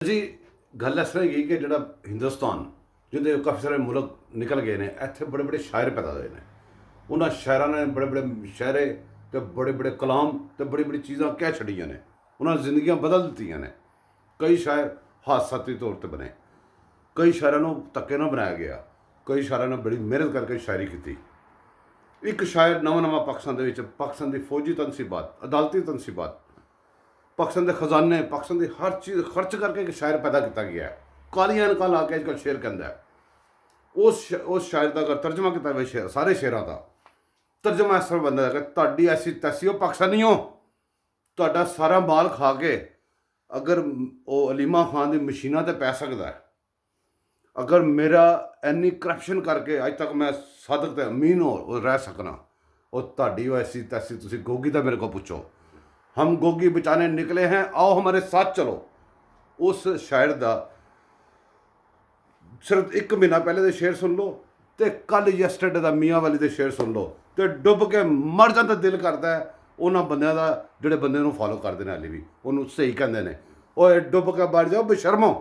जी गल इस तरह की कि जो हिंदुस्तान जिंदे काफ़ी सारे मुल्क निकल गए हैं इतने बड़े बड़े शायर पैदा हुए हैं। उन्होंने शायरों ने बड़े बड़े शायरे तो बड़े बड़े कलाम तो बड़ी बड़ी चीज़ा कह छड़िया ने। उन्होंने जिंदगियां बदल दी ने। कई शायर हादसाती तौर पर बने, कई शायरों को धक्के ना बनाया गया, कई शायरों ने बड़ी मेहनत करके शायरी की। एक शायर नवा नवा पाकिस्तान की फौजी तनसीबात, अदालती तनसीबात, पाकिस्तान के खजाने, पाकिस्तान की हर चीज़ खर्च करके एक शायर पैदा किया गया है। कालियां अनकां ला के अजकल शेर कहता है। उस शायर का अगर तर्जमा किया जाए शेर सारे शेरों का तर्जमा इस तरह बनता है कि तुहाडी ऐसी तैसी हो पाकिस्तानी हो, तुहाडा सारा माल खा के अगर वो अलीमा खान की मशीना ते पै सकता है, अगर मेरा इन्नी करप्शन करके अज तक मैं सादक ते अमीन हो रह सकना, और तुहाडी ऐसी तैसी तुसी गोगी तो मेरे को पूछो, हम गोगी बचाने निकले हैं, आओ हमारे साथ चलो। उस शायर का सिर्फ एक महीना पहले के शेर सुन लो तो कल यस्टरडे का मियाँ वाली के शेर सुन लो तो डुब के मर जाता दिल करता है उन्होंने बंद का जोड़े बंदे फॉलो करते हैं। हाली भी उन्होंने सही कहते हैं, और डुब के मर जाओ बेशर्मो।